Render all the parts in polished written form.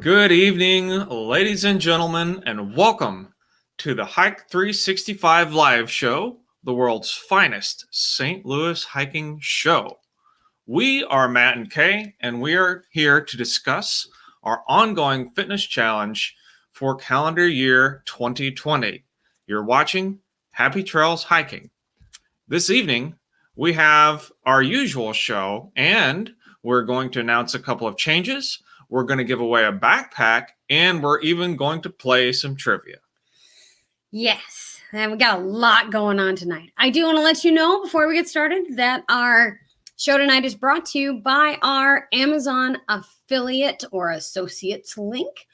Good evening, ladies and gentlemen, and welcome to the Hike 365 live show, the world's finest St. Louis hiking show. We are Matt and Kay, and we are here to discuss our ongoing fitness challenge for calendar year 2020. You're watching Happy Trails Hiking. This evening, we have our usual show, and we're going to announce a couple of changes. We're going to give away a backpack, and we're even going to play some trivia. Yes, and we got a lot going on tonight. I do want to let you know before we get started that our show tonight is brought to you by our Amazon affiliate or associates link.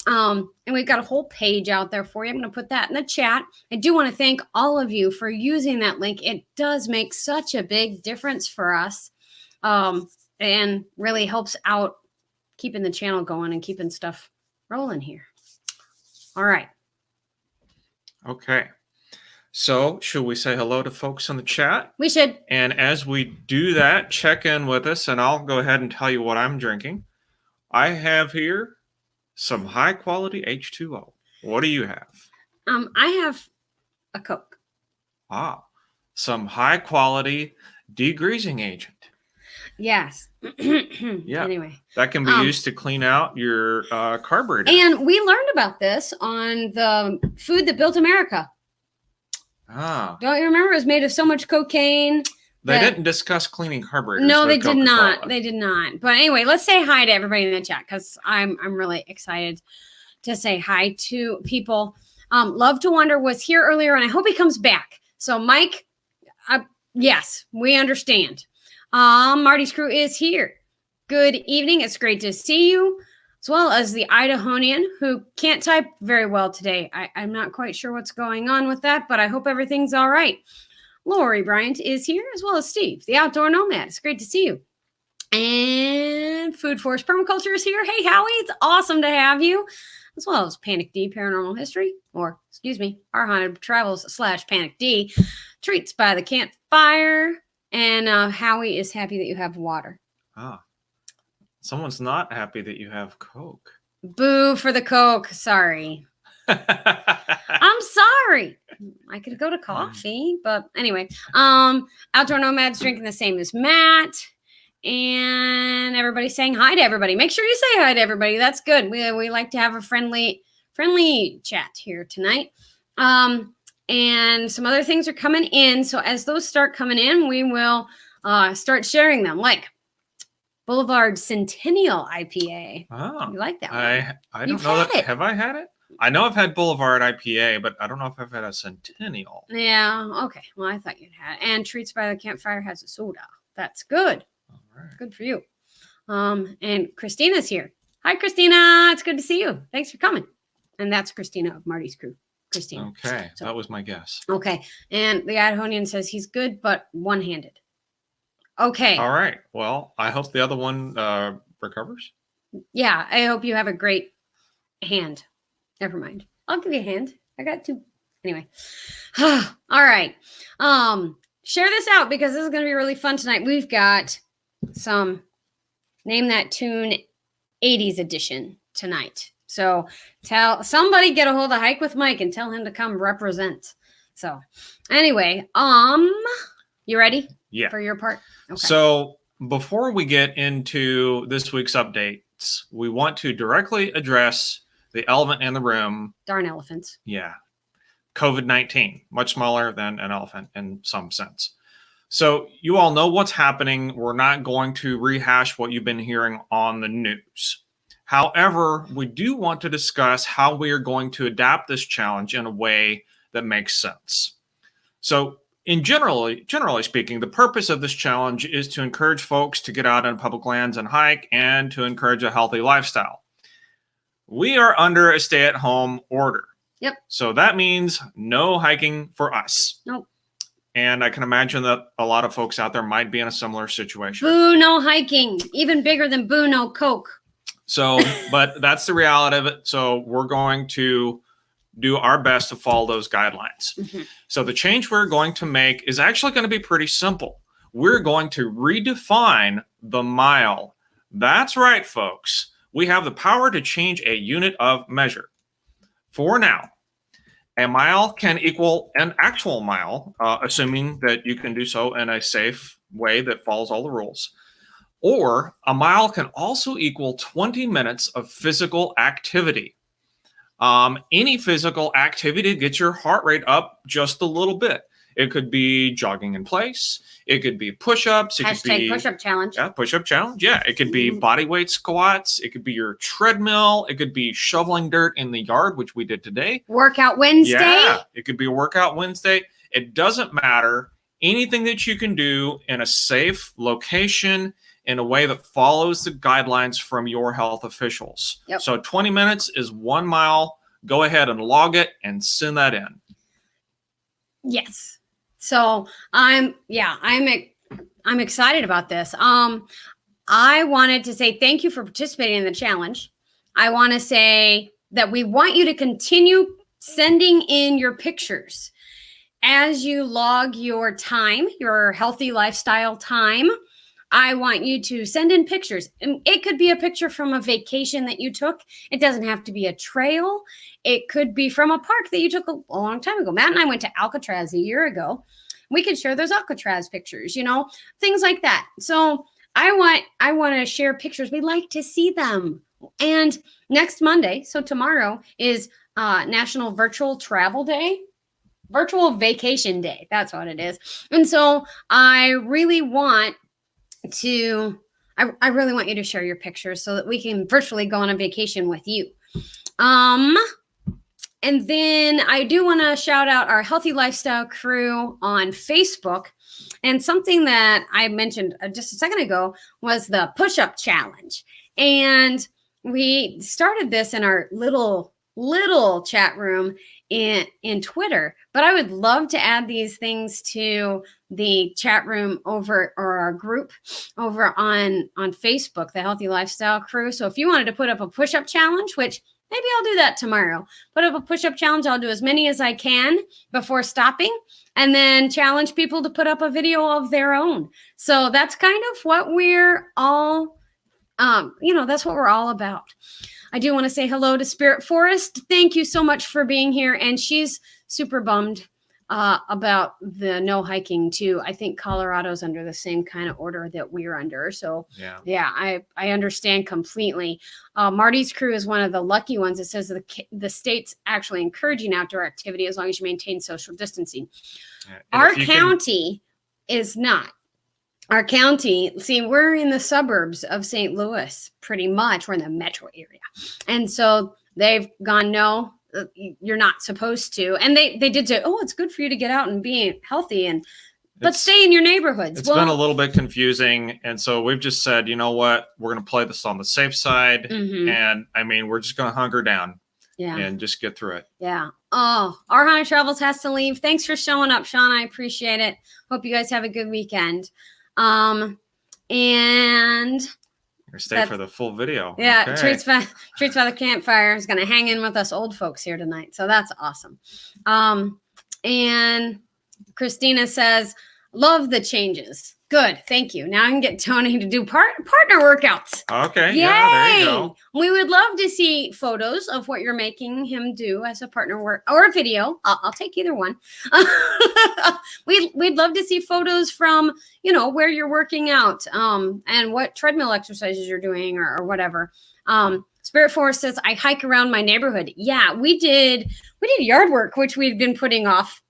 And we've got a whole page out there for you. I'm going to put that in the chat. I do want to thank all of you for using that link. It does make such a big difference for us and really helps out keeping the channel going and keeping stuff rolling here. All right. Okay. So, should we say hello to folks in the chat? We should. And as we do that, check in with us, and I'll go ahead and tell you what I'm drinking. I have here some high-quality H2O. What do you have? I have a Coke. Some high-quality degreasing agent. Yes. Yeah. Anyway. That can be used to clean out your carburetor. And we learned about this on the Food That Built America. Don't you remember? It was made of so much cocaine. They didn't discuss cleaning carburetors. No, they did not. They did not. But anyway, let's say hi to everybody in the chat because I'm really excited to say hi to people. Love to Wonder was here earlier, and I hope he comes back. So, Mike, yes, we understand. Marty's crew is here. Good evening. It's great to see you, as well as the Idahonian who can't type very well today. I'm not quite sure what's going on with that, but I hope everything's all right. Lori Bryant is here, as well as Steve, the Outdoor Nomad. It's great to see you. And Food Force Permaculture is here. Hey, Howie, it's awesome to have you, as well as Panic D Paranormal History, or excuse me, Our Haunted Travels / Panic D, Treats by the Campfire. And Howie is happy that you have water. Someone's not happy that you have Coke. Boo for the Coke. Sorry. I'm sorry. I could go to coffee, but anyway. Outdoor Nomad's drinking the same as Matt. And everybody's saying hi to everybody. Make sure you say hi to everybody. That's good. We like to have a friendly chat here tonight. And some other things are coming in. So as those start coming in, we will start sharing them. Like Boulevard Centennial IPA. Oh, you like that one? I don't know that. Have I had it? I know I've had Boulevard IPA, but I don't know if I've had a Centennial. Yeah. Okay. Well, I thought you'd had it. And Treats by the Campfire has a soda. That's good. All right. Good for you. And Christina's here. Hi, Christina. It's good to see you. Thanks for coming. And that's Christina of Marty's crew. Christina. Okay. So, that was my guess. Okay. And the Idahonian says he's good, but one-handed. Okay. All right. Well, I hope the other one recovers. Yeah. I hope you have a great hand. Never mind. I'll give you a hand. I got two. Anyway. All right. Share this out because this is going to be really fun tonight. We've got some Name That Tune 80s edition tonight. So tell somebody, get a hold of Hike with Mike and tell him to come represent. So anyway, you ready? Yeah. For your part? Okay. So before we get into this week's updates, we want to directly address the elephant in the room. Darn elephants. Yeah. COVID-19, much smaller than an elephant in some sense. So you all know what's happening. We're not going to rehash what you've been hearing on the news. However, we do want to discuss how we are going to adapt this challenge in a way that makes sense. So generally speaking, the purpose of this challenge is to encourage folks to get out on public lands and hike and to encourage a healthy lifestyle. We are under a stay-at-home order. Yep. So that means no hiking for us. Nope. And I can imagine that a lot of folks out there might be in a similar situation. Boo, no hiking. Even bigger than boo, no Coke. So, but that's the reality of it. So we're going to do our best to follow those guidelines. Mm-hmm. So the change we're going to make is actually going to be pretty simple. We're going to redefine the mile. That's right, folks. we have the power to change a unit of measure. For now, a mile can equal an actual mile, assuming that you can do so in a safe way that follows all the rules. Or a mile can also equal 20 minutes of physical activity. Any physical activity to get your heart rate up just a little bit. It could be jogging in place. It could be push-ups. It could be push-up challenge. Yeah, push-up challenge. Yeah, it could be body weight squats. It could be your treadmill. It could be shoveling dirt in the yard, which we did today. Workout Wednesday. Yeah, it could be a workout Wednesday. It doesn't matter. Anything that you can do in a safe location in a way that follows the guidelines from your health officials. Yep. So 20 minutes is 1 mile. Go ahead and log it and send that in. Yes. So I'm excited about this. I wanted to say thank you for participating in the challenge. I want to say that we want you to continue sending in your pictures as you log your time, your healthy lifestyle time. I want you to send in pictures. It could be a picture from a vacation that you took. It doesn't have to be a trail. It could be from a park that you took a long time ago. Matt and I went to Alcatraz a year ago. We could share those Alcatraz pictures, things like that. So I want to share pictures. We like to see them. And next Monday, so tomorrow, is National Virtual Travel Day. Virtual Vacation Day. That's what it is. And so I really want you to share your pictures so that we can virtually go on a vacation with you. And then I do want to shout out our Healthy Lifestyle crew on Facebook. And something that I mentioned just a second ago was the push-up challenge. And we started this in our little chat room in Twitter, but I would love to add these things to the chat room or our group over on Facebook, the Healthy Lifestyle crew. So if you wanted to put up a push-up challenge, which maybe I'll do that tomorrow, put up a push-up challenge. I'll do as many as I can before stopping, and then challenge people to put up a video of their own. So that's kind of what we're all, that's what we're all about. I do want to say hello to Spirit Forest. Thank you so much for being here. And she's super bummed about the no hiking too. I think Colorado's under the same kind of order that we're under. So yeah, I understand completely. Marty's crew is one of the lucky ones. It says the state's actually encouraging outdoor activity as long as you maintain social distancing. Our county is not. Our county, see, we're in the suburbs of St. Louis, pretty much. We're in the metro area. And so they've gone, no, you're not supposed to. And they did say, oh, it's good for you to get out and be healthy, but stay in your neighborhoods. It's been a little bit confusing. And so we've just said, you know what, we're going to play this on the safe side. Mm-hmm. And we're just going to hunker down Yeah. And just get through it. Yeah. Oh, our Hunter Travels has to leave. Thanks for showing up, Sean. I appreciate it. Hope you guys have a good weekend. And Or stay for the full video. Yeah. Okay. Treats by the Campfire is going to hang in with us old folks here tonight. So that's awesome. And Christina says, love the changes. Good. Thank you. Now I can get Tony to do partner workouts. Okay. Yay! Yeah, there you go. We would love to see photos of what you're making him do as a partner work or a video. I'll take either one. We'd love to see photos from, where you're working out, and what treadmill exercises you're doing or whatever. Spirit Forest says, I hike around my neighborhood. Yeah, we did yard work, which we'd been putting off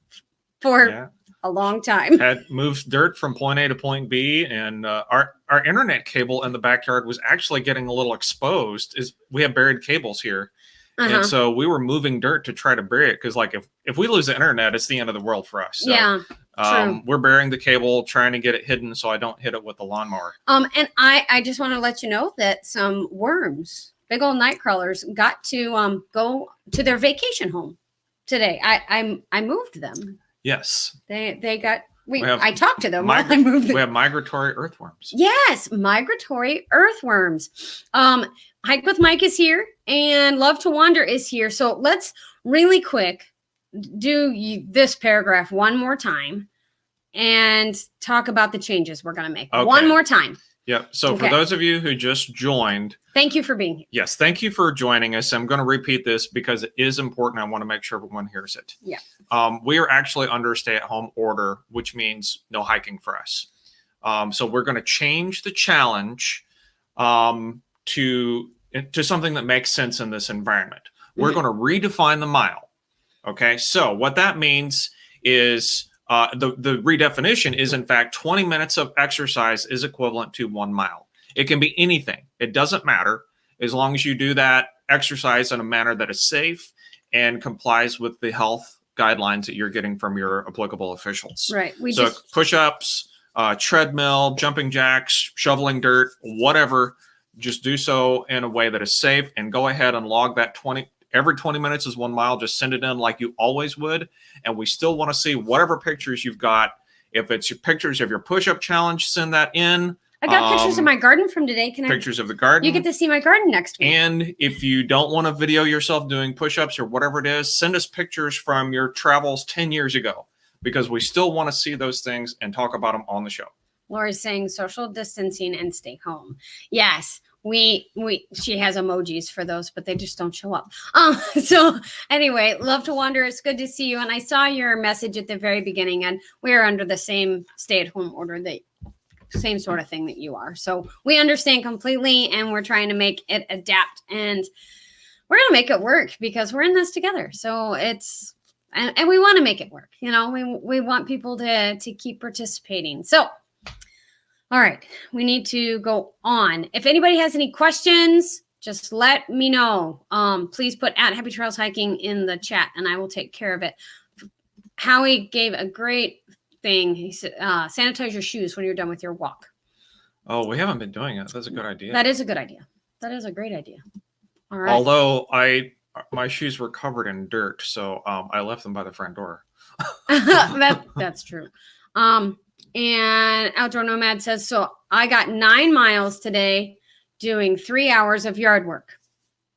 for a long time. Had moved dirt from point A to point B, and our internet cable in the backyard was actually getting a little exposed. We have buried cables here. And so we were moving dirt to try to bury it, because if we lose the internet, it's the end of the world for us. So, true. We're burying the cable, trying to get it hidden so I don't hit it with the lawnmower. And I just want to let you know that some worms, big old night crawlers, got to go to their vacation home today. I moved them. Yes. They got. I talked to them while I moved them. We have migratory earthworms. Yes, migratory earthworms. Hike with Mike is here, and Love to Wander is here. So let's really quick do this paragraph one more time and talk about the changes we're going to make. Okay. One more time. Yep. So for those of you who just joined, thank you for being here. Yes, thank you for joining us. I'm going to repeat this because it is important. I want to make sure everyone hears it. Yeah. We are actually under a stay-at-home order, which means no hiking for us. So we're going to change the challenge to something that makes sense in this environment. We're going to redefine the mile. Okay. So what that means is the redefinition is, in fact, 20 minutes of exercise is equivalent to 1 mile. It can be anything. It doesn't matter as long as you do that exercise in a manner that is safe and complies with the health guidelines that you're getting from your applicable officials. Right. So push-ups, treadmill, jumping jacks, shoveling dirt, whatever, just do so in a way that is safe and go ahead and log that 20. Every 20 minutes is 1 mile. Just send it in like you always would. And we still want to see whatever pictures you've got. If it's your pictures of your push-up challenge, send that in. I got pictures of my garden from today. Pictures of the garden. You get to see my garden next week. And if you don't want to video yourself doing push-ups or whatever it is, send us pictures from your travels 10 years ago, because we still want to see those things and talk about them on the show. Lori's saying social distancing and stay home. Yes, she has emojis for those, but they just don't show up. So anyway, love to wander. It's good to see you. And I saw your message at the very beginning, and we're under the same stay-at-home order, the same sort of thing that you are. So we understand completely, and we're trying to make it adapt, and we're going to make it work because we're in this together. So it's, and we want to make it work. You know, we want people to keep participating. So, all right, we need to go on. If anybody has any questions, just let me know. Please put @Happy Trails Hiking in the chat, and I will take care of it. Howie gave a great thing. He said, sanitize your shoes when you're done with your walk. Oh, we haven't been doing it. That's a good idea. That is a good idea. That is a great idea. All right. Although my shoes were covered in dirt, so I left them by the front door. That's true. And Outdoor Nomad says, so I got 9 miles today doing 3 hours of yard work.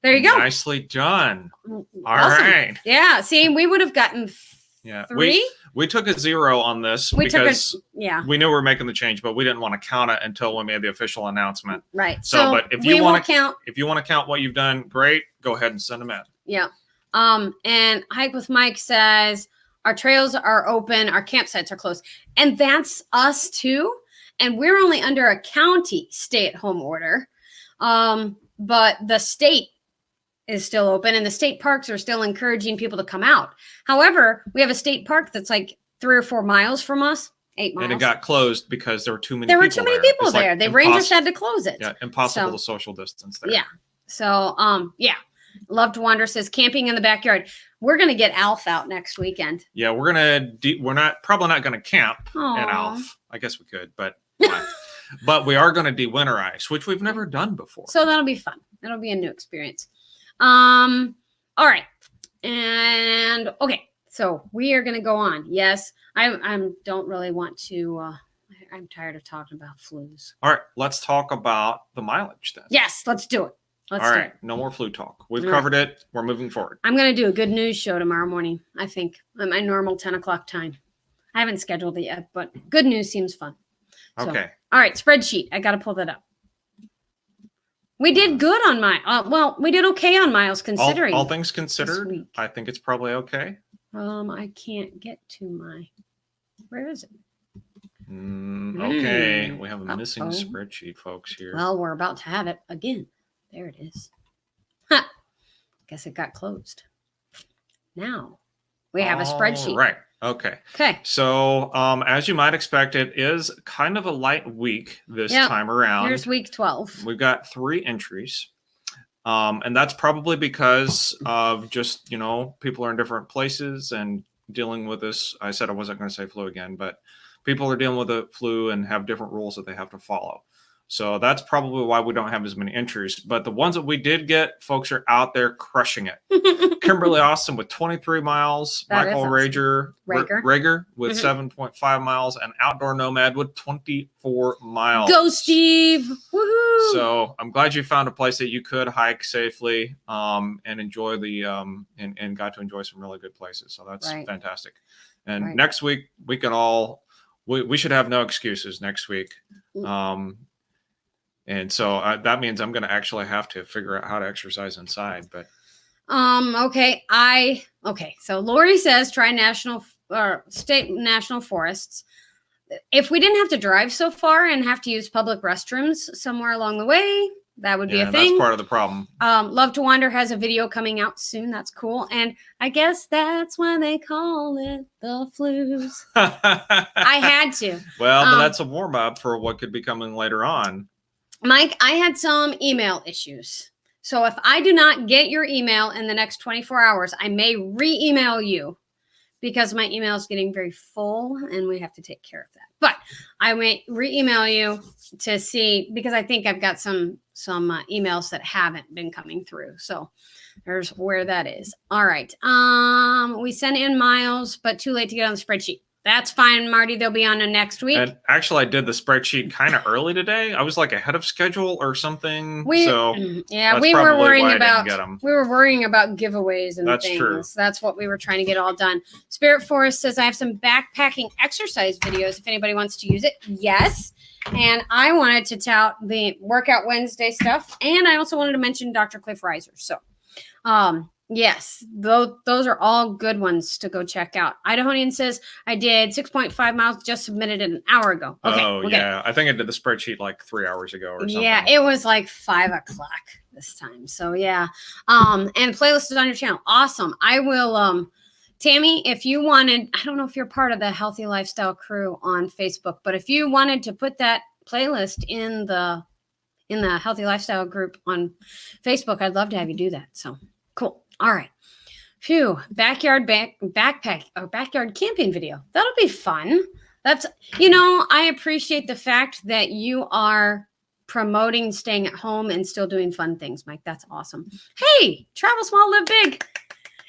There you go. Nicely done. All awesome. right. Yeah. See, we would have gotten 3. We took a 0 on this because we knew we were making the change, but we didn't want to count it until we made the official announcement. Right. So but if you want to count what you've done, great. Go ahead and send them in. Yeah. And Hike with Mike says our trails are open, our campsites are closed, and that's us too. And we're only under a county stay-at-home order, but the state is still open, and the state parks are still encouraging people to come out. However, we have a state park that's like 3 or 4 miles from us, 8 miles. And it got closed because there were too many people there. There were too many people there. The rangers had to close it. Yeah, impossible to social distance there. Yeah. So, yeah. Love to Wander says camping in the backyard. We're going to get Alf out next weekend. Yeah, we're probably not going to camp in Alf. I guess we could, but but we are going to de-winterize, which we've never done before. So that'll be fun. That'll be a new experience. All right. And okay. So we are going to go on. Yes. I don't really want to, I'm tired of talking about flus. All right. Let's talk about the mileage then. Yes. Let's do it. All right. No more flu talk. We've covered it. We're moving forward. I'm going to do a good news show tomorrow morning, I think, at my normal 10 o'clock time. I haven't scheduled it yet, but good news seems fun. So, okay. All right. Spreadsheet. I got to pull that up. We did good on we did okay on miles considering. All things considered, I think it's probably okay. I can't get to where is it? Okay. We have a missing spreadsheet, folks, here. Well, we're about to have it again. There it is. Ha! Guess it got closed. Now we have a spreadsheet. Right. Okay. Okay. So, as you might expect, it is kind of a light week this time around. Here's week 12. We've got 3 entries. And that's probably because of just, people are in different places and dealing with this. I said I wasn't going to say flu again, but people are dealing with the flu and have different rules that they have to follow. So that's probably why we don't have as many entries. But the ones that we did get, folks are out there crushing it. Kimberly Austin with 23 miles. Michael Rager with 7.5 miles. And Outdoor Nomad with 24 miles. Go, Steve. Woohoo. So I'm glad you found a place that you could hike safely and enjoy and got to enjoy some really good places. So that's fantastic. And next week, we can we should have no excuses next week. And so that means I'm going to actually have to figure out how to exercise inside. But okay. So Lori says try state national forests. If we didn't have to drive so far and have to use public restrooms somewhere along the way, that would be a thing. That's part of the problem. Love to Wander has a video coming out soon. That's cool. And I guess that's why they call it the flus. I had to. Well, but that's a warm up for what could be coming later on. Mike, I had some email issues. So if I do not get your email in the next 24 hours, I may re-email you because my email is getting very full and we have to take care of that. But I may re-email you to see, because I think I've got some emails that haven't been coming through. So there's where that is. All right. We sent in Miles, but too late to get on the spreadsheet. That's fine, Marty. They'll be on the next week. And actually, I did the spreadsheet kind of early today. I was like ahead of schedule or something. We were worrying about giveaways and that's things. True. That's what we were trying to get all done. Spirit Forest says I have some backpacking exercise videos if anybody wants to use it. Yes. And I wanted to tout the Workout Wednesday stuff, and I also wanted to mention Dr. Cliff Reiser. So, yes, those are all good ones to go check out. Idahonian says, I did 6.5 miles, just submitted it an hour ago. Okay, yeah. I think I did the spreadsheet like 3 hours ago or something. Yeah, it was like 5 o'clock this time. So, yeah. And playlist is on your channel. Awesome. I will, Tammy, if you wanted, I don't know if you're part of the Healthy Lifestyle crew on Facebook, but if you wanted to put that playlist in the Healthy Lifestyle group on Facebook, I'd love to have you do that. So, cool. All right. Phew. Backyard camping video. That'll be fun. I appreciate the fact that you are promoting staying at home and still doing fun things, Mike. That's awesome. Hey, travel small, live big.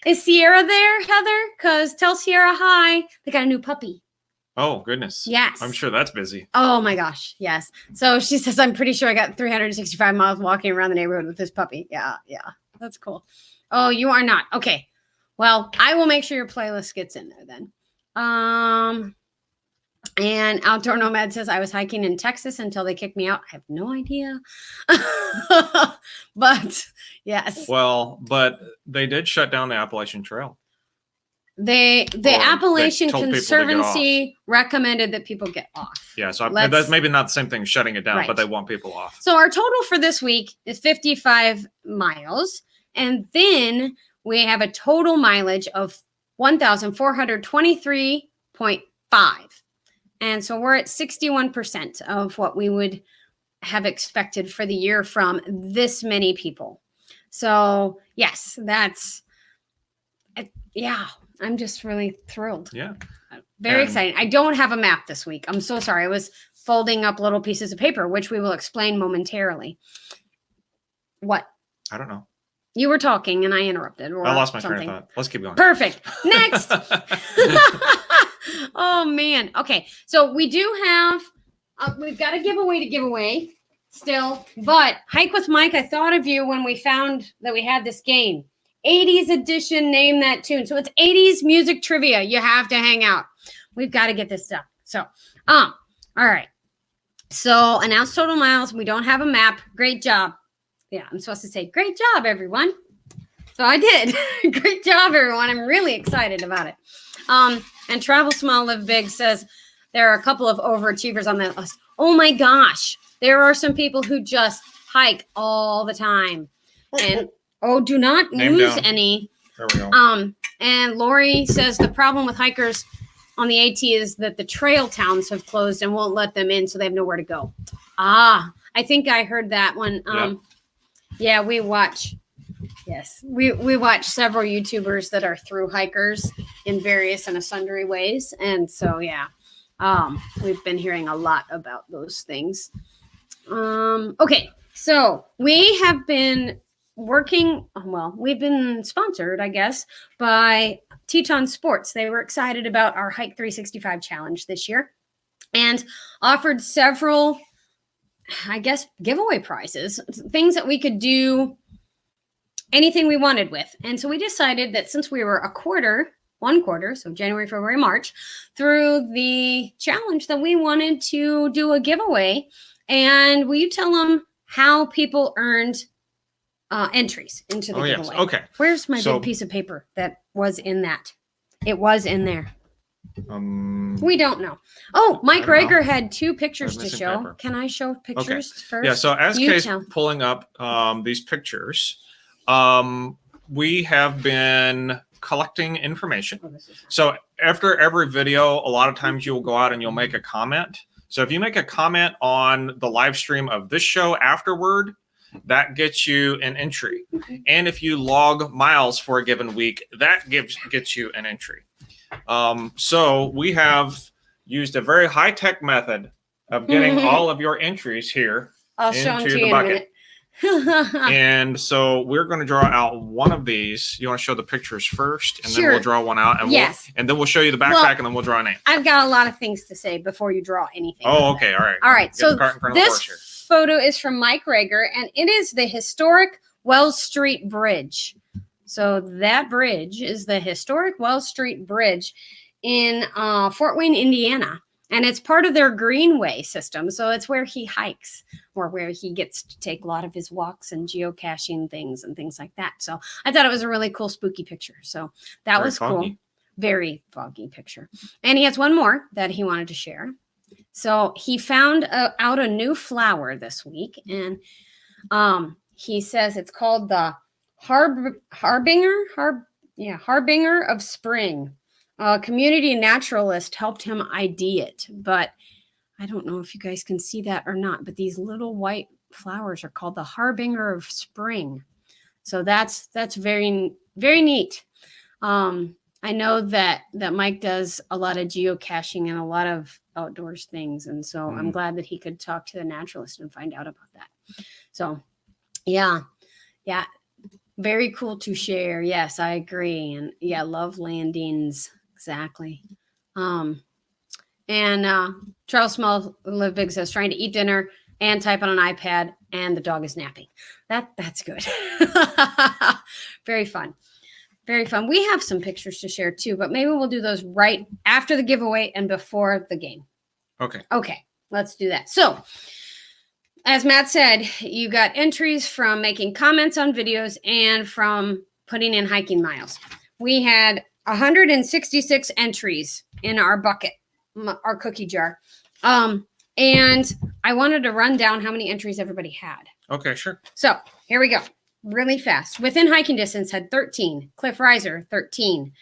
Is Sierra there, Heather? Because tell Sierra hi. They got a new puppy. Oh, goodness. Yes. I'm sure that's busy. Oh, my gosh. Yes. So she says, I'm pretty sure I got 365 miles walking around the neighborhood with this puppy. Yeah. That's cool. Oh, you are not. Okay. Well, I will make sure your playlist gets in there then. And Outdoor Nomad says, I was hiking in Texas until they kicked me out. I have no idea. But yes. Well, but they did shut down the Appalachian Trail. The Appalachian Conservancy recommended that people get off. Yeah, so that's maybe not the same thing as shutting it down, right. But they want people off. So our total for this week is 55 miles. And then we have a total mileage of 1,423.5. And so we're at 61% of what we would have expected for the year from this many people. So, yes, I'm just really thrilled. Yeah. Very exciting. I don't have a map this week. I'm so sorry. I was folding up little pieces of paper, which we will explain momentarily. What? I don't know. You were talking and I interrupted. I lost my train of thought. Let's keep going. Perfect. Next. Oh, man. Okay. So we do have, we've got a giveaway to give away still. But Hike with Mike, I thought of you when we found that we had this game. 80s edition, name that tune. So it's 80s music trivia. You have to hang out. We've got to get this stuff. So, all right. So announce total miles. We don't have a map. Great job. Yeah, I'm supposed to say, great job, everyone. So I did. Great job, everyone. I'm really excited about it. And Travel Small, Live Big says there are a couple of overachievers on that list. Oh my gosh. There are some people who just hike all the time. And do not lose any. There we go. And Lori says the problem with hikers on the AT is that the trail towns have closed and won't let them in, so they have nowhere to go. I think I heard that one. Yeah, we watch. Yes, we watch several YouTubers that are through hikers in various and sundry ways, and so yeah, we've been hearing a lot about those things. Okay, so we have been working. Well, we've been sponsored, I guess, by Teton Sports. They were excited about our Hike 365 challenge this year, and offered several, I guess, giveaway prizes, things that we could do anything we wanted with. And so we decided that since we were one quarter, so January, February, March, through the challenge, that we wanted to do a giveaway. And will you tell them how people earned entries into the Oh, yes. giveaway. Okay. Where's my So- big piece of paper that was in that? It was in there. We don't know. Oh, Mike I don't know. Rager had 2 pictures to missing show. paper. Can I show pictures first? Yeah, so as You Kay's tell. pulling up these pictures, we have been collecting information. Oh, this is- So after every video, a lot of times you'll go out and you'll make a comment. So if you make a comment on the live stream of this show afterward, that gets you an entry. Okay. And if you log miles for a given week, that gets you an entry. So we have used a very high-tech method of getting all of your entries here I'll show them into to the you in a bucket. minute. And so we're going to draw out one of these. You want to show the pictures first, and then Sure. we'll draw one out, and Yes. then we'll show you the backpack, Well, and then we'll draw a name. I've got a lot of things to say before you draw anything. Oh, okay, all right. All right, Get so the cart in front of the horse this here. photo is from Mike Rager, and it is the historic Wells Street Bridge. So that bridge is the historic Wells Street Bridge in Fort Wayne, Indiana. And it's part of their Greenway system. So it's where he hikes or where he gets to take a lot of his walks and geocaching things and things like that. So I thought it was a really cool, spooky picture. So that Very was cool. foggy. Very foggy picture. And he has one more that he wanted to share. So he found out a new flower this week. And he says it's called the Harbinger of Spring. A community naturalist helped him ID it, but I don't know if you guys can see that or not, but these little white flowers are called the Harbinger of Spring. So that's very, very neat. I know that Mike does a lot of geocaching and a lot of outdoors things. And so I'm glad that he could talk to the naturalist and find out about that. So yeah. Very cool to share. Yes, I agree. And yeah, love landings. Exactly. And Charles Small Live Big says trying to eat dinner and type on an iPad, and the dog is napping. That's good. Very fun. Very fun. We have some pictures to share too, but maybe we'll do those right after the giveaway and before the game. Okay, let's do that. So, as Matt said, you got entries from making comments on videos and from putting in hiking miles. We had 166 entries in our bucket, our cookie jar. And I wanted to run down how many entries everybody had. Okay, sure. So here we go. Really fast. Within hiking distance had 13. Cliff Riser, 13.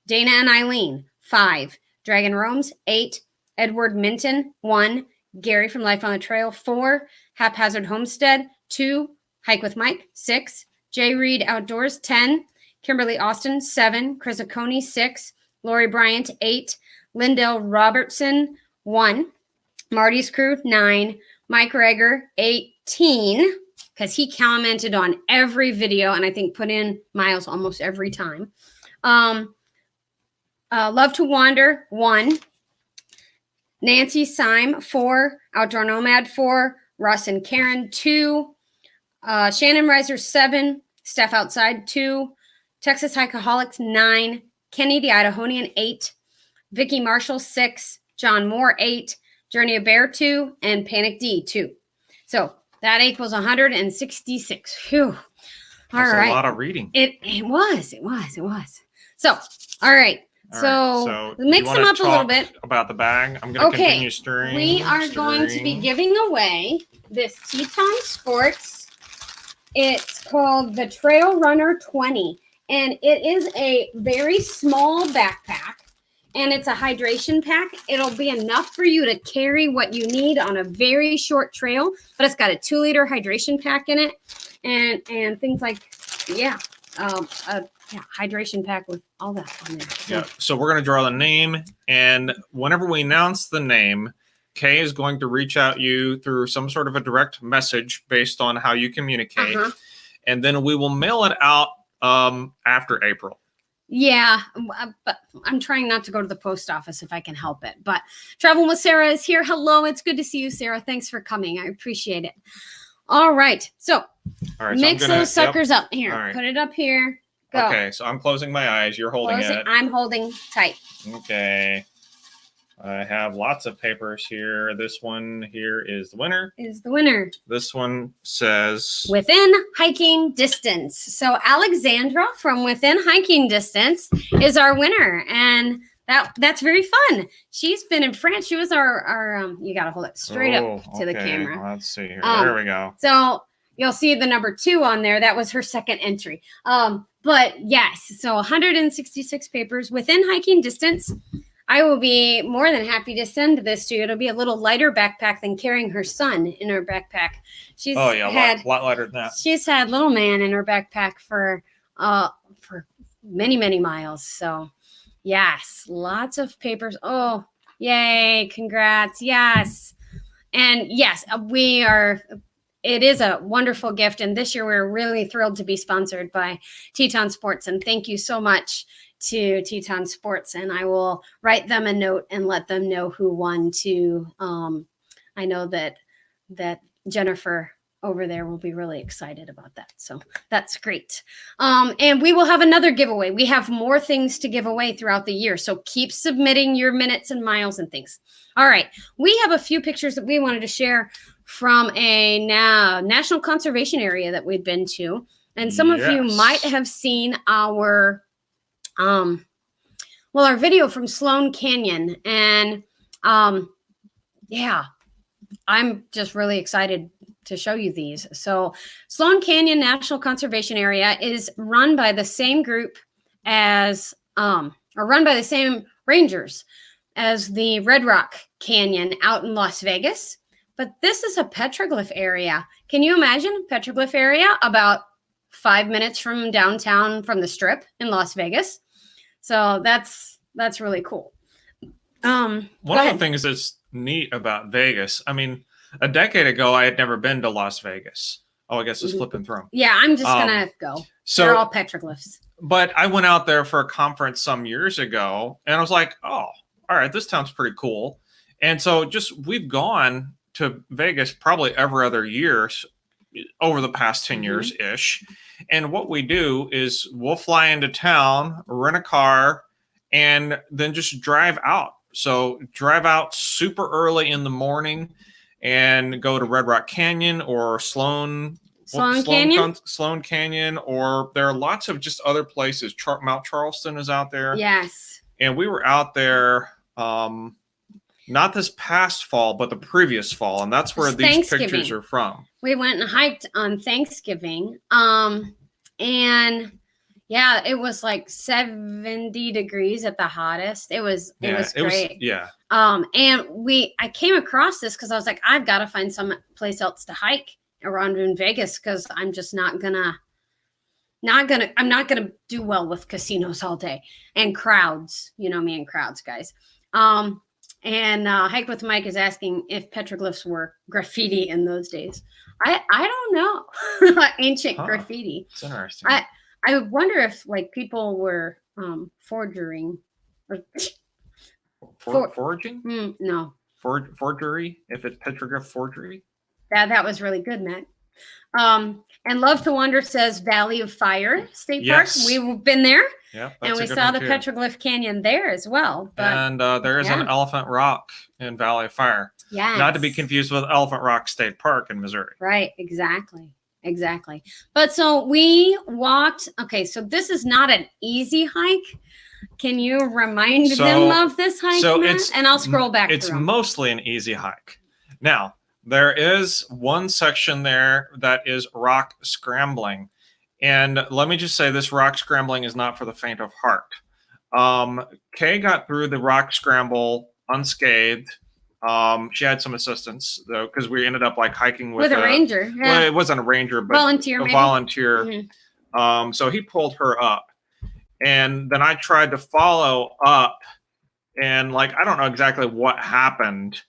Dana and Eileen, 5. Dragon Roams, 8. Edward Minton, 1. Gary from Life on the Trail, 4. Haphazard Homestead, 2. Hike with Mike, 6. Jay Reed Outdoors, 10. Kimberly Austin, 7. Chris Oconee, 6. Lori Bryant, 8. Lindell Robertson, 1. Marty's Crew, 9. Mike Rager, 18. Because he commented on every video and I think put in miles almost every time. Love to Wander, 1. Nancy Syme, 4. Outdoor Nomad, 4. Russ and Karen, 2. Shannon Reiser, 7. Steph Outside, 2. Texas Hikeaholics, 9. Kenny the Idahonian, 8. Vicky Marshall, 6. John Moore, 8. Journey of Bear, 2. And Panic D, 2. So that equals 166. Phew. That's All right. a lot of reading. It was. So, all right. So mix them up a little bit. About the bag. I'm going to continue stirring. We are going to be giving away this Teton Sports. It's called the Trail Runner 20. And it is a very small backpack. And it's a hydration pack. It'll be enough for you to carry what you need on a very short trail. But it's got a 2-liter hydration pack in it. And things like, hydration pack with all that on there. Yeah. So we're going to draw the name. And whenever we announce the name, Kay is going to reach out you through some sort of a direct message based on how you communicate. And then we will mail it out after April. Yeah, but I'm trying not to go to the post office if I can help it. But Travel with Sarah is here. Hello, it's good to see you, Sarah. Thanks for coming. I appreciate it. All right, so mix those suckers up here. Right. Put it up here. Go. Okay, so I'm closing my eyes. You're holding it. I'm holding tight. Okay. I have lots of papers here. This one here is the winner. This one says within hiking distance. So Alexandra from Within Hiking Distance is our winner, and that's very fun. She's been in France. She was our you got to hold it straight up to the camera. Let's see here. There we go. So you'll see the number 2 on there. That was her second entry. But yes, so 166 papers within hiking distance. I will be more than happy to send this to you. It'll be a little lighter backpack than carrying her son in her backpack. She's a lot lighter than that. She's had little man in her backpack for many, many miles. So yes, lots of papers. Oh, yay, congrats. Yes. And yes, it is a wonderful gift. And this year we're really thrilled to be sponsored by Teton Sports. And thank you so much to Teton Sports. And I will write them a note and let them know who won too. I know that Jennifer over there will be really excited about that. So that's great. And we will have another giveaway. We have more things to give away throughout the year. So keep submitting your minutes and miles and things. All right. We have a few pictures that we wanted to share from a national conservation area that we've been to. And some of you might have seen our video from Sloan Canyon. And I'm just really excited to show you these. So Sloan Canyon National Conservation Area is run by the same group as, or run by the same rangers as the Red Rock Canyon out in Las Vegas. But this is a petroglyph area. Can you imagine petroglyph area about 5 minutes from downtown from the Strip in Las Vegas? So that's really cool. One of the things that's neat about Vegas, I mean, a decade ago, I had never been to Las Vegas. Oh, I guess it's flipping through. Yeah, I'm just going to go. So, they're all petroglyphs. But I went out there for a conference some years ago, and I was like, oh, all right, this town's pretty cool. And so we've gone to Vegas probably every other year over the past 10 years-ish. And what we do is we'll fly into town, rent a car, and then just drive out. So drive out super early in the morning and go to Red Rock Canyon or Sloan Canyon, or there are lots of just other places. Mount Charleston is out there. Yes. And we were out there not this past fall, but the previous fall. And that's where these pictures are from. We went and hiked on Thanksgiving. And yeah, it was like 70 degrees at the hottest. It was great. And I came across this because I was like, I've got to find some place else to hike around in Vegas because I'm just not gonna do well with casinos all day and crowds. You know me and crowds, guys. And Hike with Mike is asking if petroglyphs were graffiti in those days. I don't know. Ancient graffiti. It's interesting. I wonder if like people were forging. Forging? No. Forgery? If it's petroglyph forgery? That was really good, Matt. And Love to Wonder says Valley of Fire State Park. We've been there. Yeah, and we saw the Petroglyph Canyon there as well. And there is an Elephant Rock in Valley of Fire. Yeah. Not to be confused with Elephant Rock State Park in Missouri. Right, exactly. But so we walked. Okay, so this is not an easy hike. Can you remind them of this hike, Matt? And I'll scroll back through. It's mostly an easy hike. Now, there is one section there that is rock scrambling. And let me just say this rock scrambling is not for the faint of heart. Kay got through the rock scramble unscathed. She had some assistance though, because we ended up like hiking with a ranger. Yeah. Well, it wasn't a ranger, but volunteer. Mm-hmm. So he pulled her up, and then I tried to follow up, and like I don't know exactly what happened,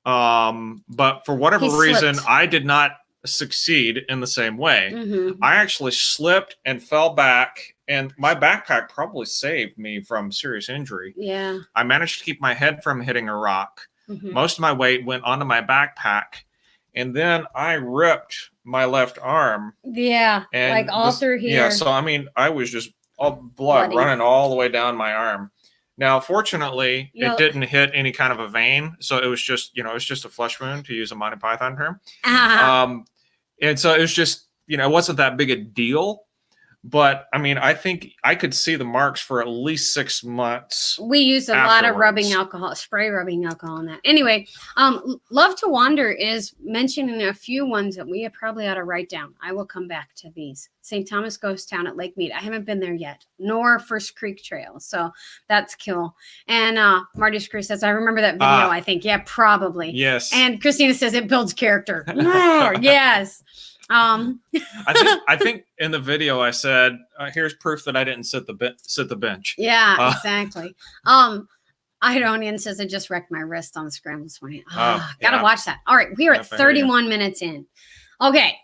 but for whatever reason, I did not succeed in the same way. Mm-hmm. I actually slipped and fell back, and my backpack probably saved me from serious injury. Yeah. I managed to keep my head from hitting a rock. Mm-hmm. Most of my weight went onto my backpack, and then I ripped my left arm. Yeah, like all through here. Yeah, so I mean, I was just all blood running all the way down my arm. Now, fortunately, You'll- it didn't hit any kind of a vein, so it was just, it was just a flesh wound, to use a Monty Python term. And so it was just, it wasn't that big a deal. But I mean, I think I could see the marks for at least 6 months. We used a lot of rubbing alcohol, spray rubbing alcohol on that. Anyway, Love to Wander is mentioning a few ones that we probably ought to write down. I will come back to these. St. Thomas Ghost Town at Lake Mead. I haven't been there yet, nor First Creek Trail. So that's cool. And Marty's Crew says, I remember that video, I think. Yeah, probably. Yes. And Christina says it builds character. Yes. I think in the video I said, "Here's proof that I didn't sit the bench." Yeah, exactly. Ironian says I just wrecked my wrist on the scramble this morning. Gotta watch that. All right, we are at 31 minutes in. Okay,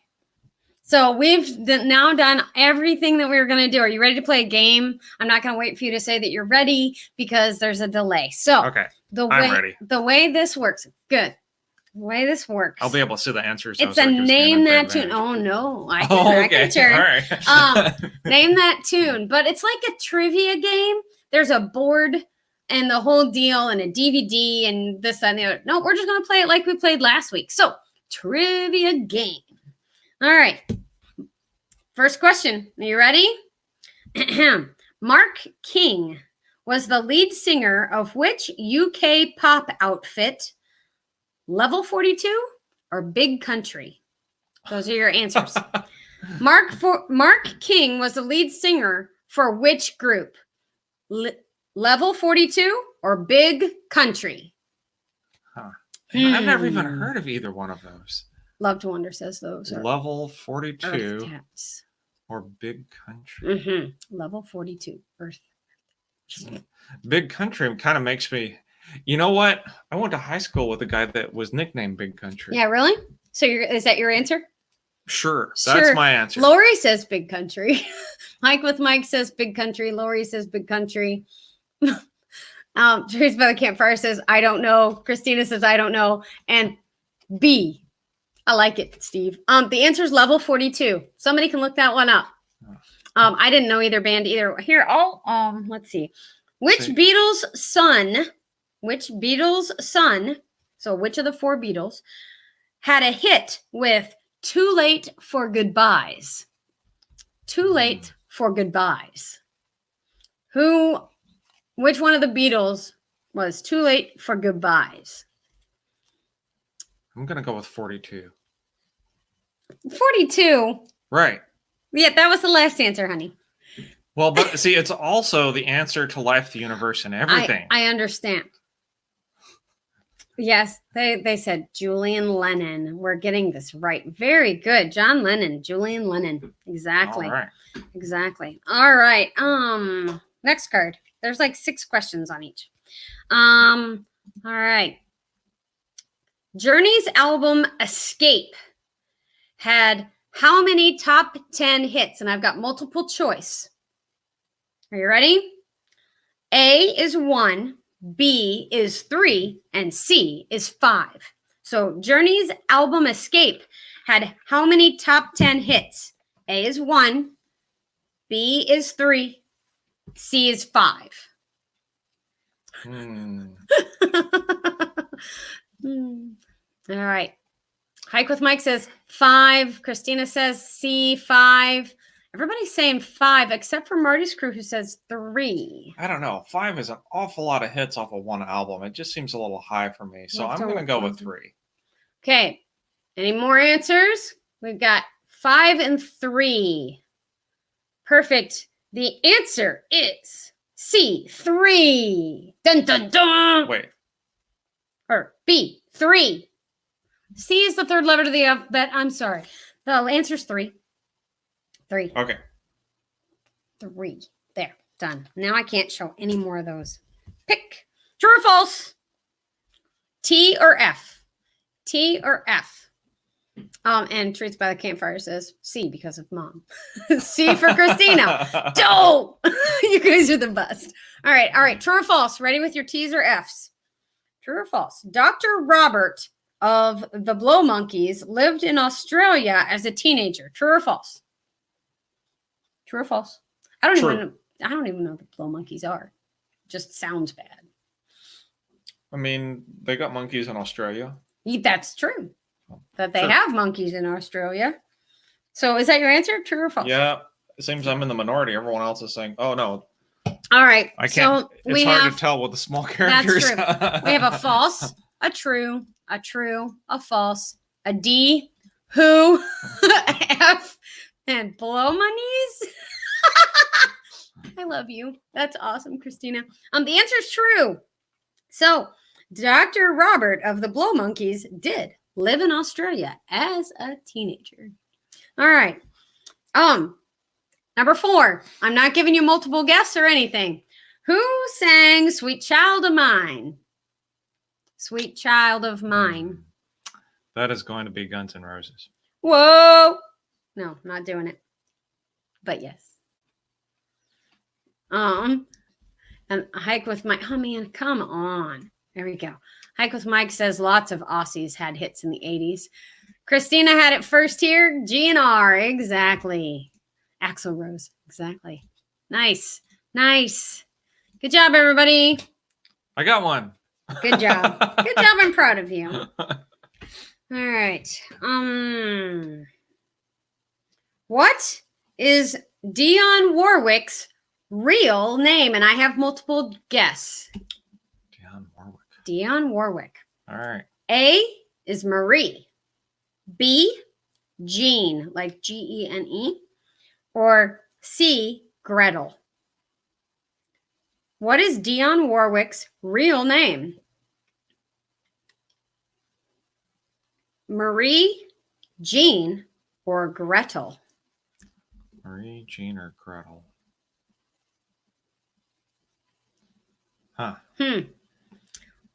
so we've now done everything that we were going to do. Are you ready to play a game? I'm not going to wait for you to say that you're ready because there's a delay. So okay, I'm ready. The way this works, good. The way this works, I'll be able to see the answers. It's a name that tune. Oh no, I can turn. All right. Name that tune, but it's like a trivia game. There's a board and the whole deal, and a DVD, and this, that, and the other. No, we're just gonna play it like we played last week. So, trivia game. All right. First question. Are you ready? Mark King was the lead singer of which UK pop outfit? Level 42 or Big Country? Those are your answers. Mark King was the lead singer for which group? Level 42 or Big Country? I've never even heard of either one of those. Love to Wonder says those are Level 42 Taps. or Big Country. Level 42 Earth. Big Country kind of makes me. You know what? I went to high school with a guy that was nicknamed Big Country. Yeah, really? So is that your answer? Sure. That's my answer. Lori says Big Country. Mike with Mike says Big Country. Lori says Big Country. Trace by the Campfire says, I don't know. Christina says, I don't know. And B. I like it, Steve. The answer is Level 42. Somebody can look that one up. I didn't know either band either. Here, let's see. Which Beatles' son, so which of the 4 Beatles, had a hit with Too Late for Goodbyes? Too Late for Goodbyes. Which one of the Beatles was Too Late for Goodbyes? I'm going to go with 42. 42? Right. Yeah, that was the last answer, honey. Well, but see, it's also the answer to life, the universe, and everything. I understand. Yes, they said Julian Lennon. We're getting this right. Very good. John Lennon, Julian Lennon. Exactly. All right. Exactly. All right. Next card. There's like 6 questions on each. All right. Journey's album Escape had how many top 10 hits? And I've got multiple choice. Are you ready? A is 1. B is 3, and C is 5. So Journey's album Escape had how many top 10 hits? A is 1, B is 3, C is 5. All right. Hike with Mike says 5. Christina says C, 5. Everybody's saying 5, except for Marty's Crew, who says 3. I don't know. 5 is an awful lot of hits off of one album. It just seems a little high for me. So I'm going to go with 3. Okay. Any more answers? We've got 5 and 3. Perfect. The answer is C, 3. Dun, dun, dun. Wait. Or B, 3. C is the third letter to the alphabet. I'm sorry. The answer's 3. 3. Okay. 3. There. Done. Now I can't show any more of those. Pick. True or false? T or F? T or F? And Treats by the Campfire says C because of Mom. C for Christina. Don't! You guys are the best. All right. True or false? Ready with your T's or F's? True or false? Dr. Robert of the Blow Monkeys lived in Australia as a teenager. True or false? True or false? I don't even know what the Blow Monkeys are. Just sounds bad. I mean, they got monkeys in Australia. That's true. That they Sure. have monkeys in Australia. So is that your answer? True or false? Yeah, it seems I'm in the minority. Everyone else is saying, "Oh no, All right. I can't." So It's hard to tell with the small characters. true. We have a false, a true, a false, a D, who, F, and blow my knees. I love you. That's awesome, Christina. The answer is true. So Dr. Robert of the Blow Monkeys did live in Australia as a teenager. All right. Number 4. I'm not giving you multiple guesses or anything. Who sang Sweet Child of Mine? Sweet Child of Mine. That is going to be Guns N' Roses. Whoa. No, not doing it. But yes. And Hike with Mike. Oh man, come on. There we go. Hike with Mike says lots of Aussies had hits in the 80s. Christina had it first here. GNR, exactly. Axl Rose, exactly. Nice. Good job, everybody. I got one. Good job. Good job. I'm proud of you. All right. What is Dionne Warwick's real name? And I have multiple guess. Dionne Warwick. All right. A is Marie. B, Jean, like Gene. Or C, Gretel. What is Dionne Warwick's real name? Marie, Jean, or Gretel? Marie, Jean, or Gretel? Huh.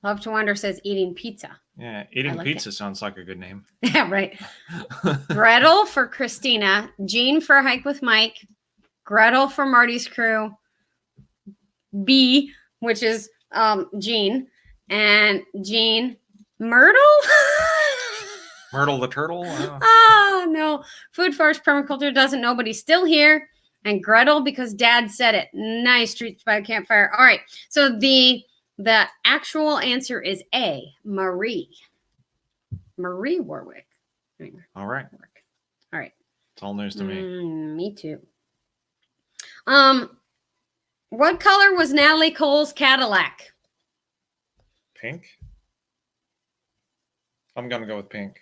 Love to Wonder says eating pizza. Yeah, eating pizza sounds like a good name. Yeah, right. Gretel for Christina, Jean for Hike with Mike, Gretel for Marty's crew, B, which is Jean, and Jean Myrtle? Myrtle the turtle? Oh, no. Food Forest Permaculture doesn't know, but he's still here. And Gretel, because Dad said it. Nice, treats by the campfire. All right. So the actual answer is A, Marie. Marie Warwick. All right. All right. It's all news to me. Me too. What color was Natalie Cole's Cadillac? Pink? I'm going to go with pink.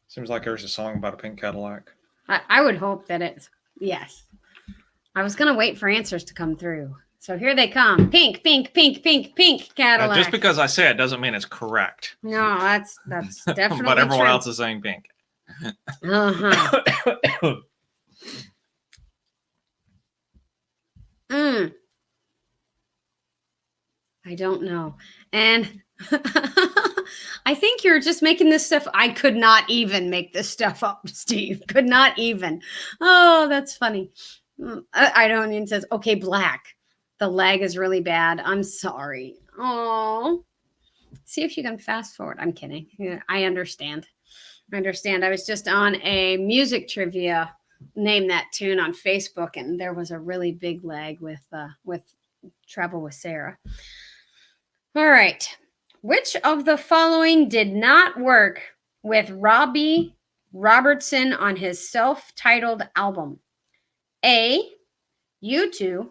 Seems like there's a song about a pink Cadillac. I would hope that it's, yes. I was going to wait for answers to come through. So here they come. Pink, pink, pink, pink, pink Cadillac. Just because I say it doesn't mean it's correct. No, that's definitely But everyone true. else is saying pink. Uh-huh. I don't know. And I think you're just making this stuff. I could not even make this stuff up, Steve. Could not even. Oh, that's funny. I don't even says, okay, black. The lag is really bad. I'm sorry. Oh, see if you can fast forward. I'm kidding. Yeah, I understand. I was just on a music trivia, name that tune on Facebook, and there was a really big lag with Travel with Sarah. All right. Which of the following did not work with Robbie Robertson on his self-titled album? A, U2,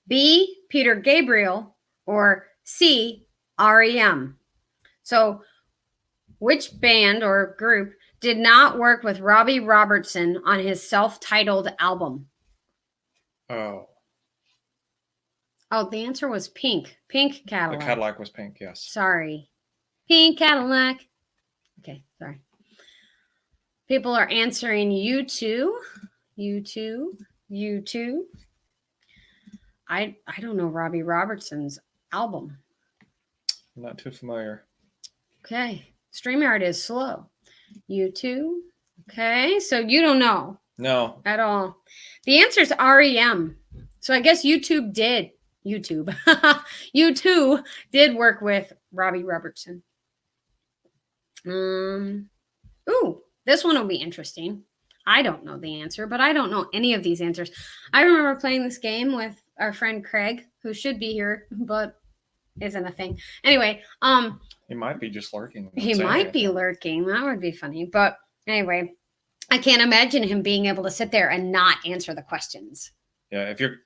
B, Peter Gabriel, or C, REM? So which band or group did not work with Robbie Robertson on his self-titled album? Oh, the answer was Pink. Pink Cadillac. the Cadillac was pink, yes. Sorry. Pink Cadillac. Okay, sorry. People are answering U2. I don't know Robbie Robertson's album. I'm not too familiar. Okay. StreamYard is slow. U2. Okay, so you don't know. No. At all. The answer is REM. So I guess YouTube did work with Robbie Robertson. Ooh, this one will be interesting. I don't know the answer, but I don't know any of these answers. I remember playing this game with our friend Craig, who should be here, but isn't a thing. Anyway, He might be just lurking. he might be lurking. That would be funny. But anyway, I can't imagine him being able to sit there and not answer the questions. Yeah, if you're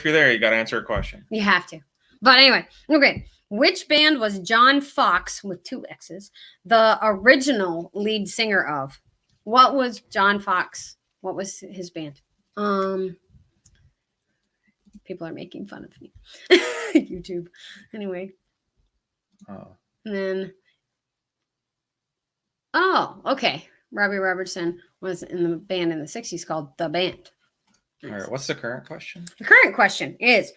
there, you got to answer a question. You have to. But anyway, okay. Which band was John Fox, with 2 X's, the original lead singer of? What was John Fox? What was his band? People are making fun of me. YouTube. Anyway. Oh. And then, okay. Robbie Robertson was in the band in the 60s called The Band. All right. What's the current question? The current question is,